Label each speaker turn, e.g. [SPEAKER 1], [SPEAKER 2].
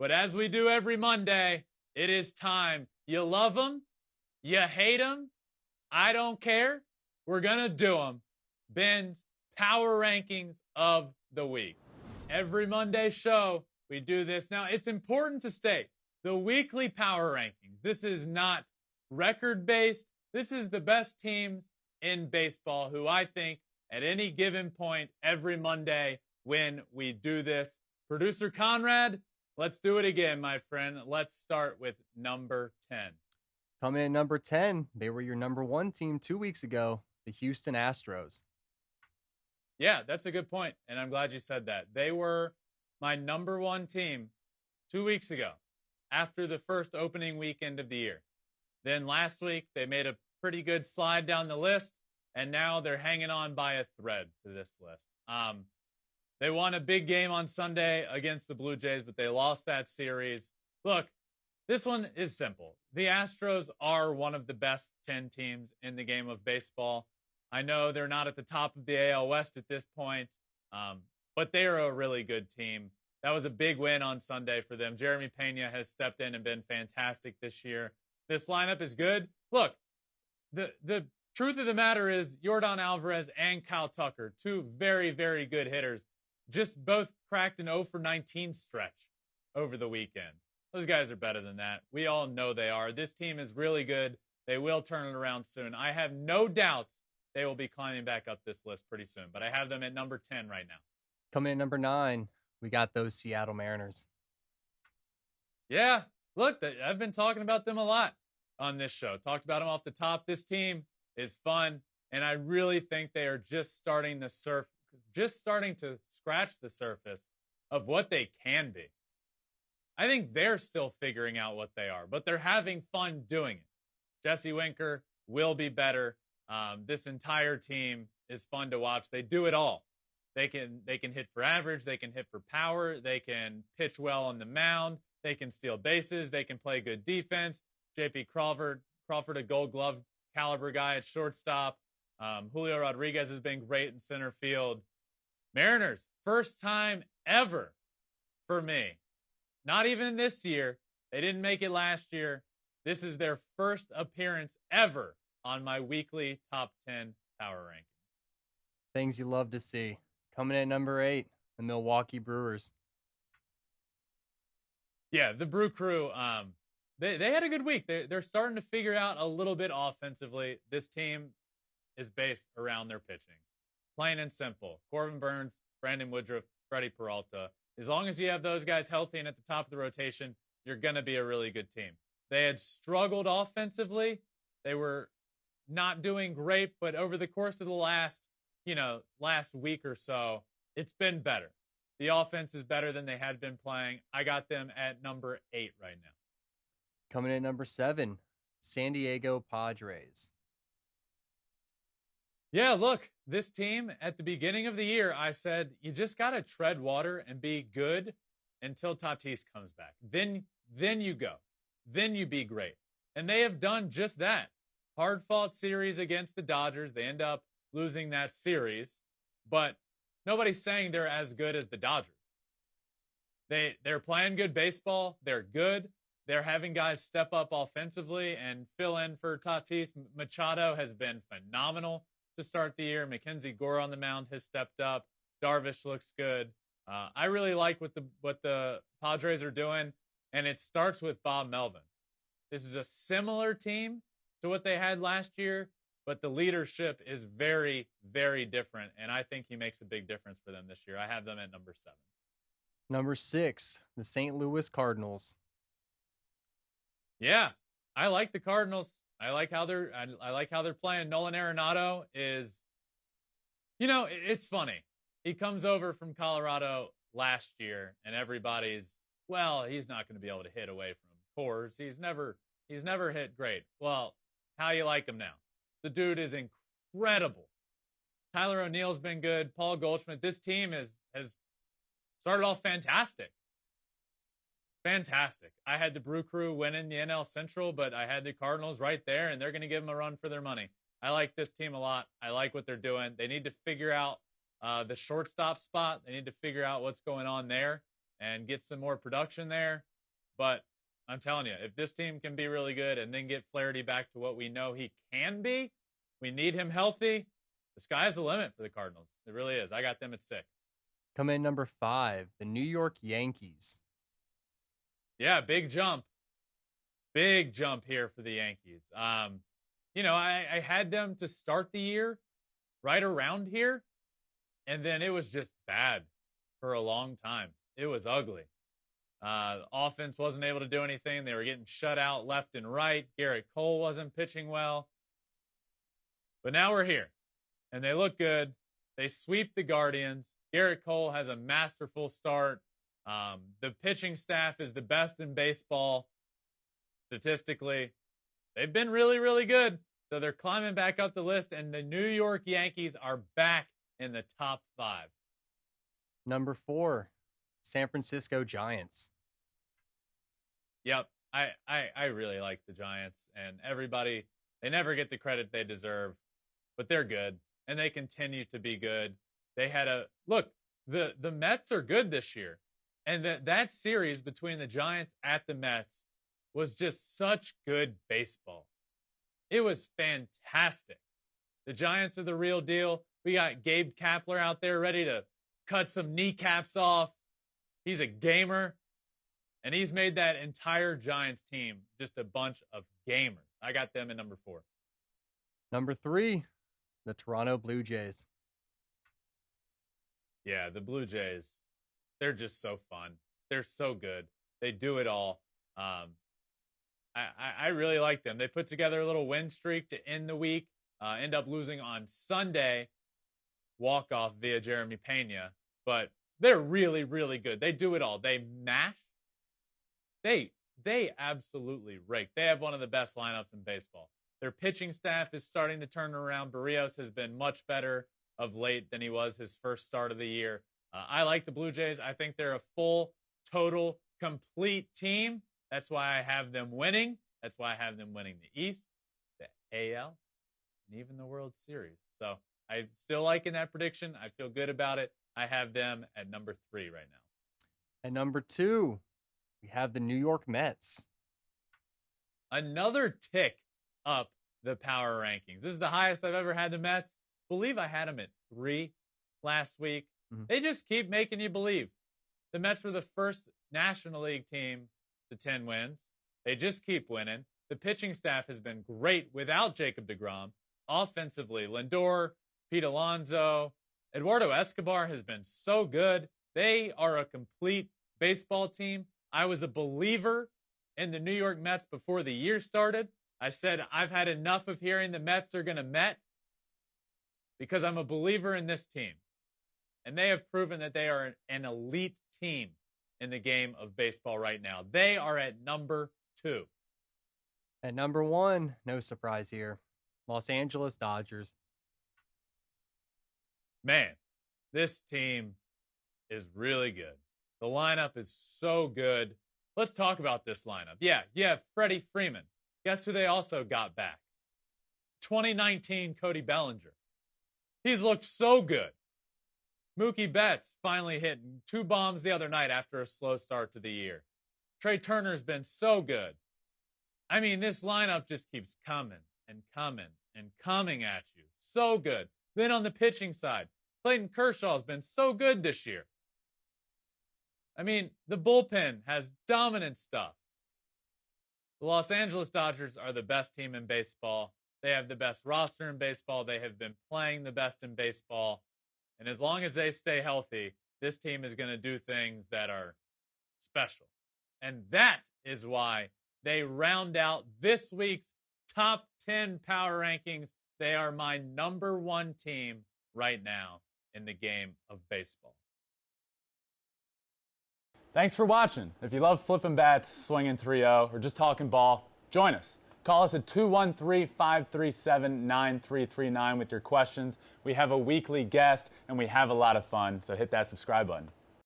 [SPEAKER 1] But as we do every Monday, it is time. You love them, you hate them, I don't care. We're going to do them. Ben's Power Rankings of the Week. Every Monday show, we do this. Now, it's important to state, the weekly Power Rankings, this is not record-based. This is the best teams in baseball who I think at any given point every Monday when we do this. Producer Conrad, let's do it again, my friend. Let's start with number 10.
[SPEAKER 2] Coming in number 10, they were your number 1 team 2 weeks ago, the Houston Astros.
[SPEAKER 1] Yeah, that's a good point, and I'm glad you said that. They were my number 1 team 2 weeks ago after the first opening weekend of the year. Then last week, they made a pretty good slide down the list, and now they're hanging on by a thread to this list. They won a big game on Sunday against the Blue Jays, but they lost that series. Look, this one is simple. The Astros are one of the best 10 teams in the game of baseball. I know they're not at the top of the AL West at this point, but they are a really good team. That was a big win on Sunday for them. Jeremy Pena has stepped in and been fantastic this year. This lineup is good. Look, the truth of the matter is Yordan Alvarez and Kyle Tucker, 2 very, very good hitters, just both cracked an 0 for 19 stretch over the weekend. Those guys are better than that. We all know they are. This team is really good. They will turn it around soon. I have no doubts they will be climbing back up this list pretty soon, but I have them at number 10 right now.
[SPEAKER 2] Coming in number 9, we got those Seattle Mariners.
[SPEAKER 1] Yeah, look, I've been talking about them a lot on this show. Talked about them off the top. This team is fun, and I really think they are just starting to scratch the surface of what they can be. I think they're still figuring out what they are, but they're having fun doing it. Jesse Winker will be better. This entire team is fun to watch. They do it all. They can hit for average. They can hit for power. They can pitch well on the mound. They can steal bases. They can play good defense. J.P. Crawford, a Gold Glove caliber guy at shortstop. Julio Rodriguez has been great in center field. Mariners, first time ever for me. Not even this year. They didn't make it last year. This is their first appearance ever on my weekly top 10 power ranking.
[SPEAKER 2] Things you love to see. Coming in at number 8, the Milwaukee Brewers.
[SPEAKER 1] Yeah, the Brew Crew, they had a good week. They're starting to figure out a little bit offensively. This team is based around their pitching. Plain and simple. Corbin Burns, Brandon Woodruff, Freddie Peralta. As long as you have those guys healthy and at the top of the rotation, you're going to be a really good team. They had struggled offensively. They were not doing great, but over the course of the last week or so, it's been better. The offense is better than they had been playing. I got them at number 8 right now.
[SPEAKER 2] Coming in at number 7, San Diego Padres.
[SPEAKER 1] Yeah, look, this team at the beginning of the year, I said, you just got to tread water and be good until Tatis comes back. Then you go. Then you be great. And they have done just that. Hard-fought series against the Dodgers. They end up losing that series. But nobody's saying they're as good as the Dodgers. They're playing good baseball. They're good. They're having guys step up offensively and fill in for Tatis. Machado has been phenomenal to start the year. Mackenzie Gore on the mound has stepped up. Darvish looks good. I really like what the Padres are doing, and it starts with Bob Melvin. This is a similar team to what they had last year, but the leadership is very, very different, and I think he makes a big difference for them this year. I have them at number 7.
[SPEAKER 2] Number 6, the St. Louis Cardinals.
[SPEAKER 1] Yeah, I like the Cardinals. I like how they're playing. Nolan Arenado is, it's funny. He comes over from Colorado last year, and everybody's, he's not going to be able to hit away from Coors. He's never hit great. Well, how you like him now? The dude is incredible. Tyler O'Neill's been good. Paul Goldschmidt. This team has started off fantastic. Fantastic. I had the Brew Crew winning the NL Central, but I had the Cardinals right there, and they're going to give them a run for their money. I like this team a lot. I like what they're doing. They need to figure out the shortstop spot. They need to figure out what's going on there. and get some more production there. But I'm telling you, if this team can be really good and then get Flaherty back to what we know he can be, we need him healthy. The sky's the limit for the Cardinals. It really is. I got them at 6.
[SPEAKER 2] Coming in number 5, the New York Yankees.
[SPEAKER 1] Yeah, big jump. Big jump here for the Yankees. I had them to start the year right around here, and then it was just bad for a long time. It was ugly. Offense wasn't able to do anything. They were getting shut out left and right. Garrett Cole wasn't pitching well. But now we're here, and they look good. They sweep the Guardians. Garrett Cole has a masterful start. The pitching staff is the best in baseball statistically. They've been really, really good. So they're climbing back up the list, and the New York Yankees are back in the top 5.
[SPEAKER 2] Number 4, San Francisco Giants.
[SPEAKER 1] Yep. I really like the Giants, and everybody, they never get the credit they deserve, but they're good, and they continue to be good. They had the Mets are good this year, and that series between the Giants at the Mets was just such good baseball. It was fantastic. The Giants are the real deal. We got Gabe Kapler out there ready to cut some kneecaps off. He's a gamer, and he's made that entire Giants team just a bunch of gamers. I got them in number 4.
[SPEAKER 2] Number 3, the Toronto Blue Jays.
[SPEAKER 1] Yeah, the Blue Jays, they're just so fun. They're so good. They do it all. I really like them. They put together a little win streak to end the week, end up losing on Sunday, walk-off via Jeremy Pena. But they're really, really good. They do it all. They mash. They absolutely rake. They have one of the best lineups in baseball. Their pitching staff is starting to turn around. Barrios has been much better of late than he was his first start of the year. I like the Blue Jays. I think they're a full, total, complete team. That's why I have them winning. That's why I have them winning the East, the AL, and even the World Series. So I'm still liking that prediction. I feel good about it. I have them at number 3 right now.
[SPEAKER 2] At number 2, we have the New York Mets.
[SPEAKER 1] Another tick up the power rankings. This is the highest I've ever had the Mets. I believe I had them at 3 last week. Mm-hmm. They just keep making you believe. The Mets were the first National League team to 10 wins. They just keep winning. The pitching staff has been great without Jacob deGrom. Offensively, Lindor, Pete Alonso, Eduardo Escobar has been so good. They are a complete baseball team. I was a believer in the New York Mets before the year started. I said, I've had enough of hearing the Mets are going to Met because I'm a believer in this team. And they have proven that they are an elite team in the game of baseball right now. They are at number 2.
[SPEAKER 2] At number 1, no surprise here, Los Angeles Dodgers.
[SPEAKER 1] Man, this team is really good. The lineup is so good. Let's talk about this lineup. Yeah, you have Freddie Freeman. Guess who they also got back? 2019 Cody Bellinger. He's looked so good. Mookie Betts finally hit 2 bombs the other night after a slow start to the year. Trey Turner's been so good. I mean, this lineup just keeps coming and coming and coming at you. So good. Then on the pitching side, Clayton Kershaw's been so good this year. I mean, the bullpen has dominant stuff. The Los Angeles Dodgers are the best team in baseball. They have the best roster in baseball. They have been playing the best in baseball. And as long as they stay healthy, this team is going to do things that are special. And that is why they round out this week's top 10 power rankings. They are my number 1 team right now in the game of baseball.
[SPEAKER 3] Thanks for watching. If you love Flippin Bats, swinging 3-0, or just talking ball, join us. Call us at 213-537-9339 with your questions. We have a weekly guest, and we have a lot of fun, so hit that subscribe button.